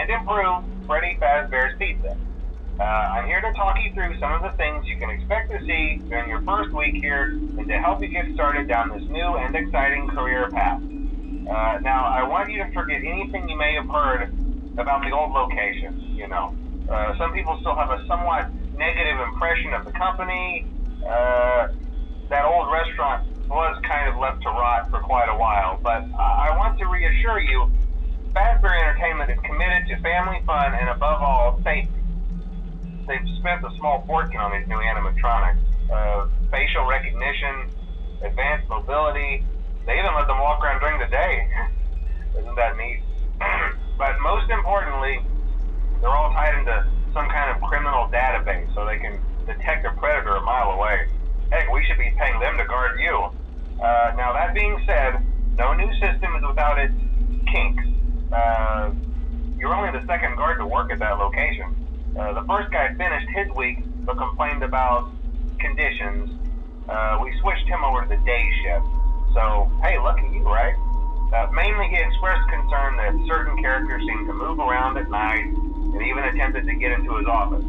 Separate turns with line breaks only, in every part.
and improve Freddy Fazbear's Pizza. I'm here to talk you through some of the things you can expect to see during your first week here and to help you get started down this new and exciting career path. Now, I want you to forget anything you may have heard about the old location, some people still have a somewhat negative impression of the company. That old restaurant was kind of left to rot for quite a while, but I want to reassure you, Fazbear Entertainment is committed to family fun and above all, safety. They've spent a small fortune on these new animatronics. Facial recognition, advanced mobility. They even let them walk around during the day. Isn't that neat? But most importantly, they're all tied into some kind of criminal database so they can detect a predator a mile away. Heck, we should be paying them to guard you. Now that being said, no new system is without its kinks. You're only the second guard to work at that location. The first guy finished his week but complained about conditions. We switched him over to the day shift. So, hey, lucky you, right? Mainly he expressed concern that certain characters seemed to move around at night and even attempted to get into his office.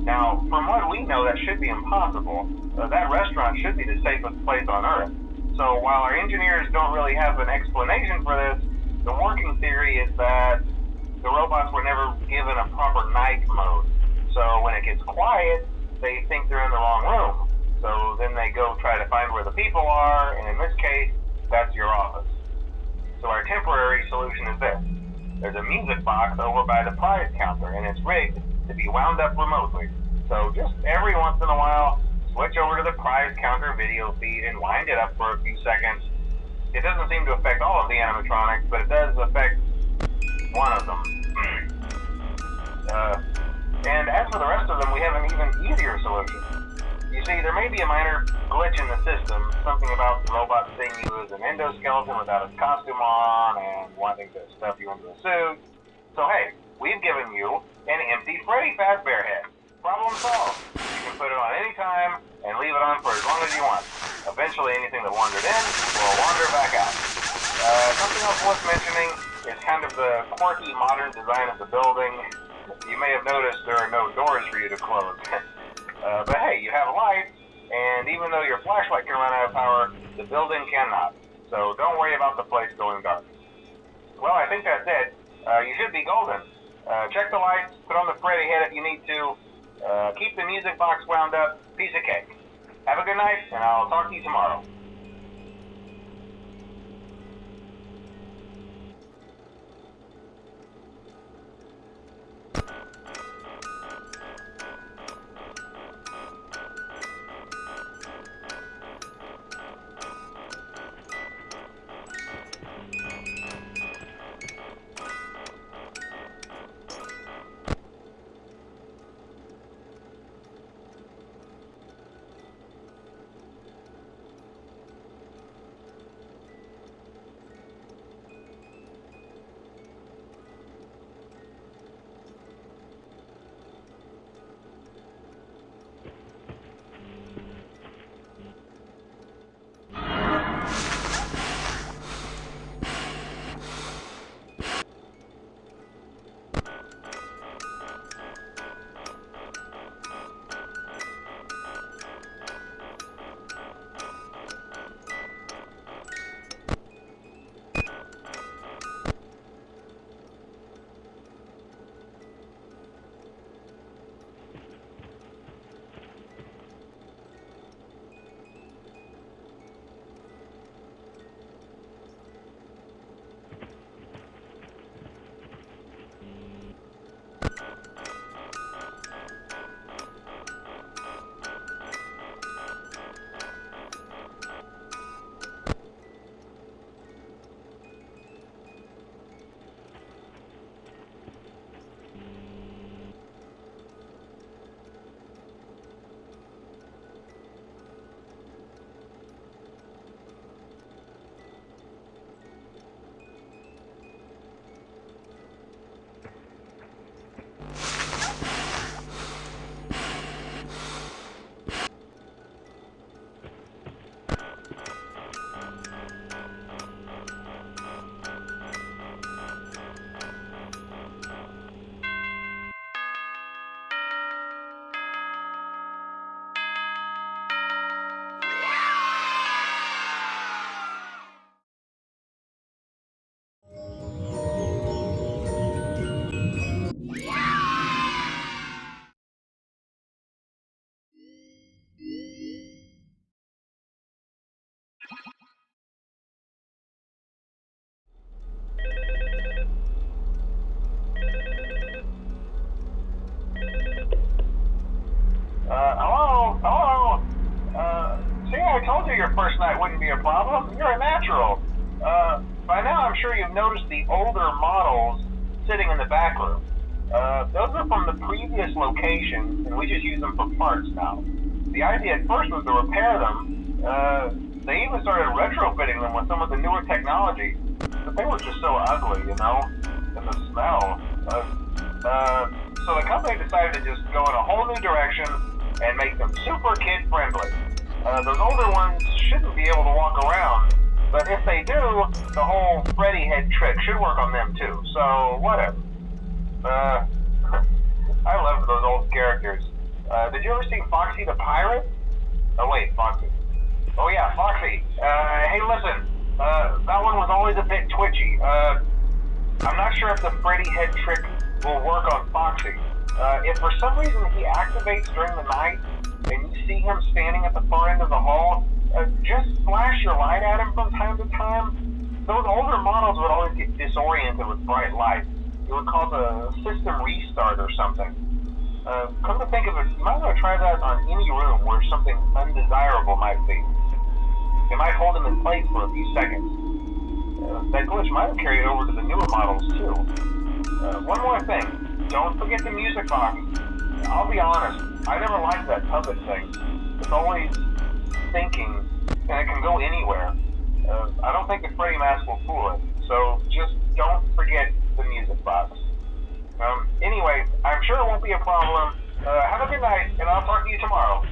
Now, from what we know, that should be impossible. That restaurant should be the safest place on Earth. So while our engineers don't really have an explanation for this, the working theory is that the robots were never given a proper night mode. So when it gets quiet, they think they're in the wrong room. So then they go try to find where the people are, and in this case, that's your office. So our temporary solution is this. There's a music box over by the prize counter, and it's rigged to be wound up remotely. So just every once in a while, switch over to the prize counter video feed and wind it up for a few seconds. It doesn't seem to affect all of the animatronics, but it does affect one of them. And as for the rest of them, we have an even easier solution. You see, there may be a minor glitch in the system, something about the robot seeing you as an endoskeleton without its costume on and wanting to stuff you into a suit. So hey, we've given you an empty Freddy Fazbear head. Problem solved. You can put it on any time and leave it on for as long as you want. Eventually anything that wandered in will wander back out. Something else worth mentioning is kind of the quirky modern design of the building. You may have noticed there are no doors for you to close. But hey, you have lights, and even though your flashlight can run out of power, the building cannot. So don't worry about the place going dark. Well, I think that's it. You should be golden. Check the lights, put on the Freddy head if you need to. Keep the music box wound up. Piece of cake. Have a good night, and I'll talk to you tomorrow. I told you your first night wouldn't be a problem. You're a natural. By now I'm sure you've noticed the older models sitting in the back room. Those are from the previous location, and we just use them for parts now. The idea at first was to repair them. They even started retrofitting them with some of the newer technology, but they were just so ugly, you know, and the smell. So the company decided to just go in a whole new direction and make them super kid-friendly. Those older ones shouldn't be able to walk around, but if they do, the whole Freddy head trick should work on them too, so whatever. I loved those old characters. Did you ever see Foxy the Pirate? Oh wait, Foxy. Oh yeah, Foxy. Hey listen, that one was always a bit twitchy. I'm not sure if the Freddy head trick will work on Foxy. If for some reason he activates during the night, and you see him standing at the far end of the hall, just flash your light at him from time to time. Those older models would always get disoriented with bright light. It would cause a system restart or something. Come to think of it, you might want to try that on any room where something undesirable might be. It might hold him in place for a few seconds. That glitch might have carried over to the newer models too. One more thing, don't forget the music box. I'll be honest, I never liked that puppet thing. It's always thinking, and it can go anywhere. I don't think the Freddy mask will fool it, so just don't forget the music box. Anyway, I'm sure it won't be a problem. Have a good night, and I'll talk to you tomorrow.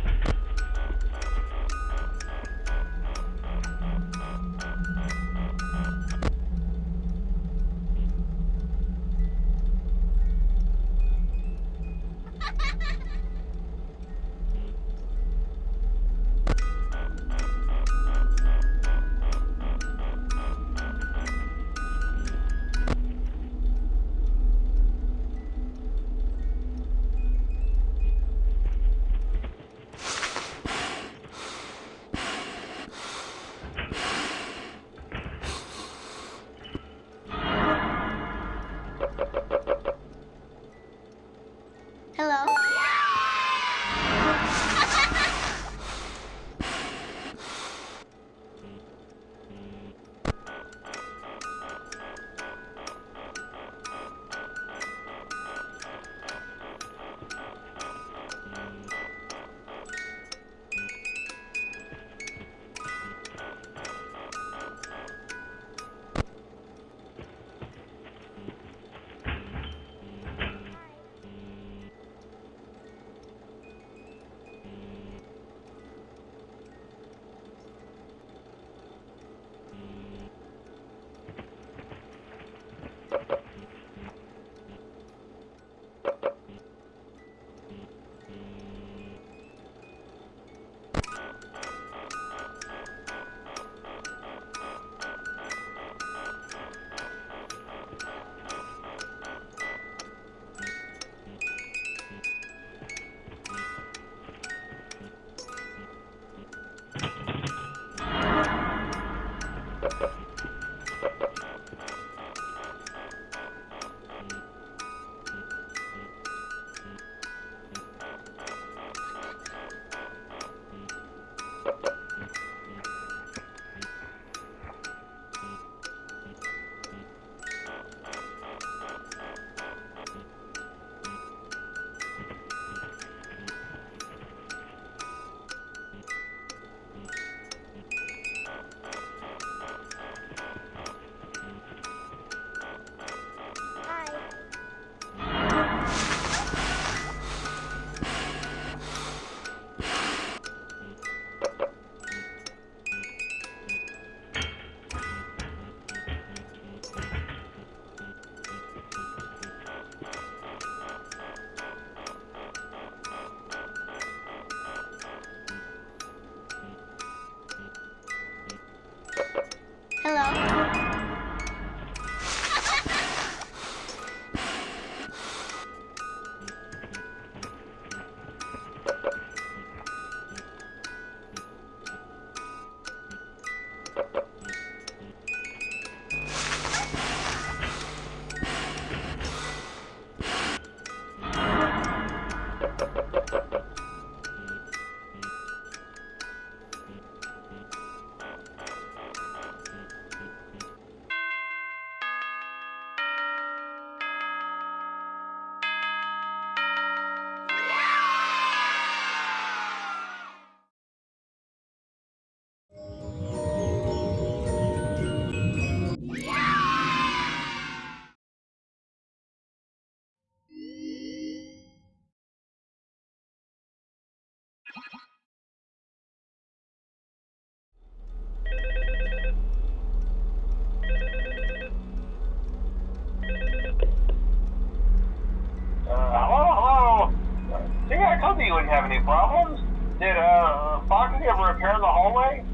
Foxy ever appear in the hallway?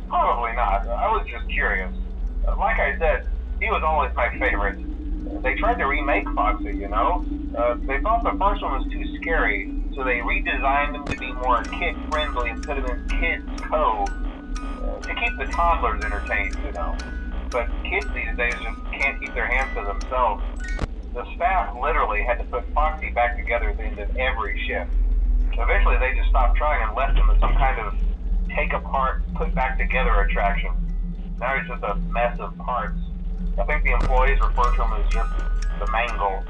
Probably not. I was just curious. Like I said, he was always my favorite. They tried to remake Foxy, you know? They thought the first one was too scary, so they redesigned him to be more kid-friendly and put him in Kids Cove to keep the toddlers entertained, you know. But kids these days just can't keep their hands to themselves. The staff literally had to put Foxy back together at the end of every shift. Eventually they just stopped trying and left him as some kind of take apart, put back together attraction. Now he's just a mess of parts. I think the employees refer to him as just the mangle.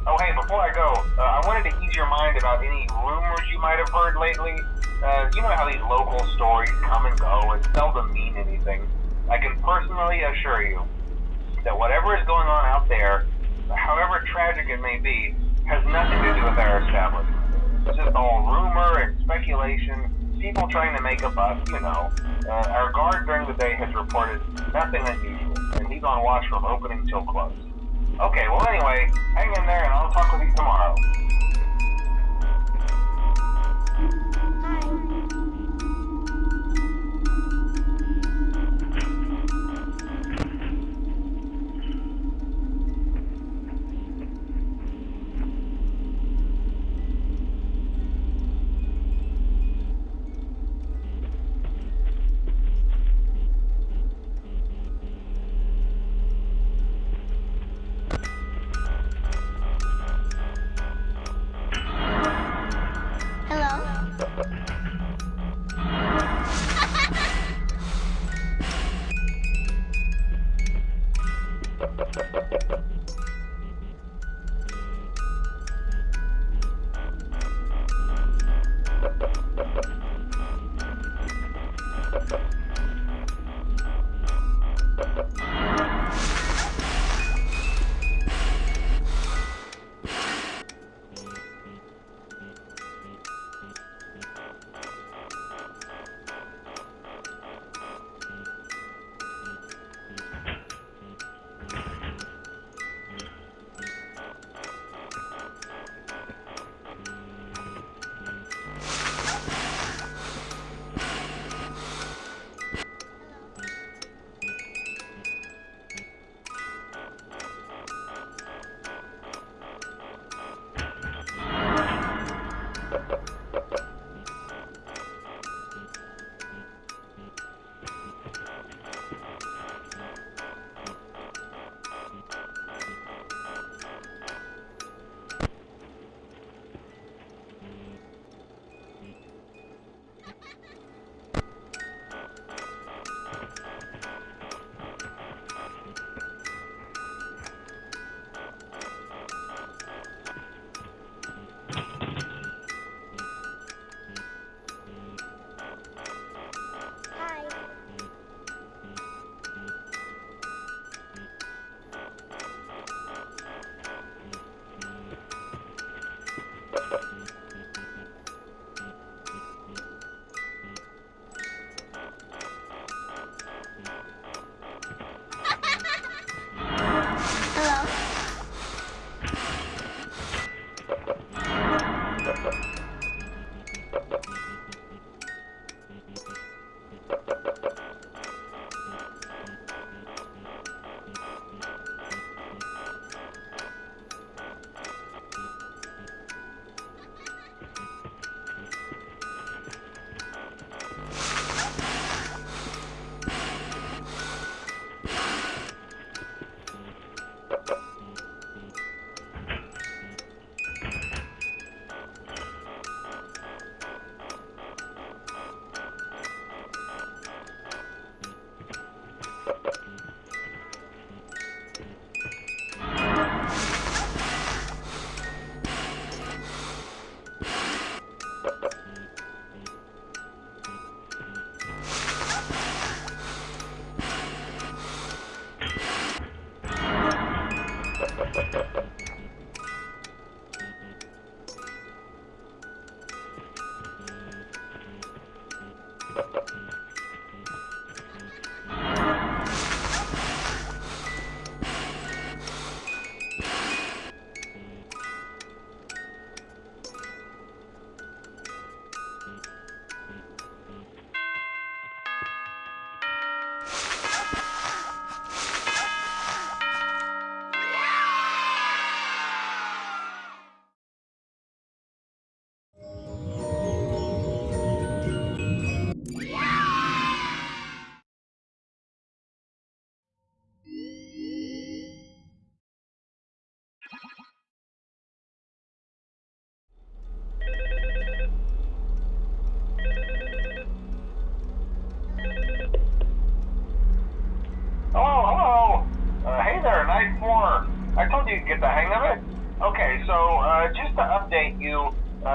Oh hey, before I go, I wanted to ease your mind about any rumors you might have heard lately. You know how these local stories come and go and seldom mean anything. I can personally assure you that whatever is going on out there, however tragic it may be, has nothing to do with our establishment. It's just all rumor and speculation, people trying to make a buck, you know. Our guard during the day has reported nothing unusual, and he's on watch from opening till close. Okay, well anyway, hang in there and I'll talk with you tomorrow.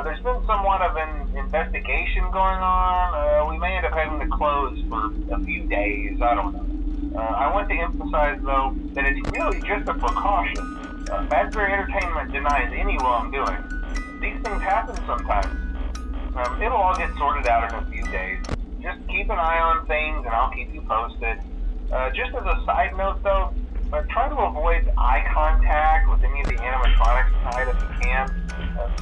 There's been somewhat of an investigation going on. We may end up having to close for a few days. I don't know. I want to emphasize, though, that it's really just a precaution. Fazbear Entertainment denies any wrongdoing. These things happen sometimes. It'll all get sorted out in a few days. Just keep an eye on things, and I'll keep you posted. Just as a side note, though, try to avoid eye contact with any of the animatronics tonight if you can.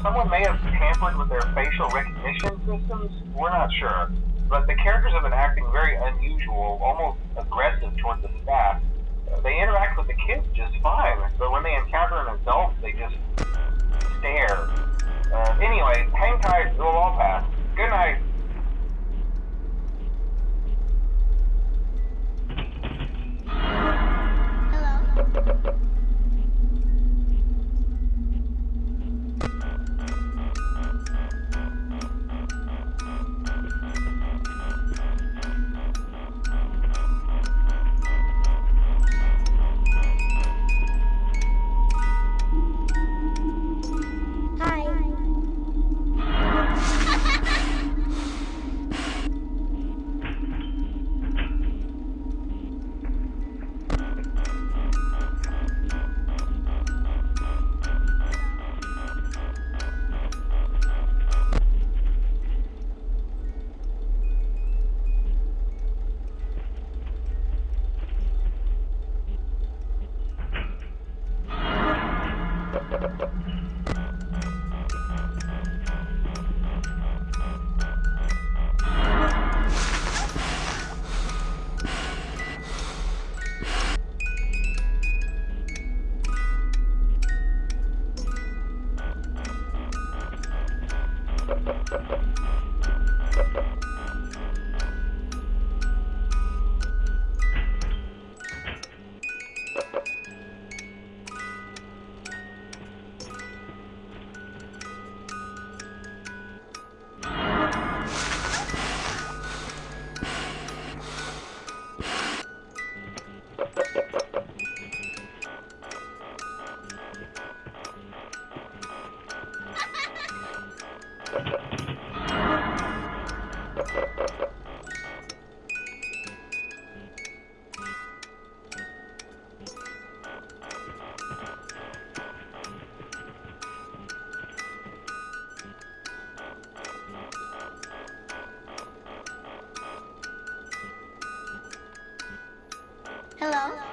Someone may have tampered with their facial recognition systems. We're not sure. But the characters have been acting very unusual, almost aggressive towards the staff. They interact with the kids just fine, but when they encounter an adult, they just stare. Anyway, hang tight, it'll all pass. Good night. Hello? Hello?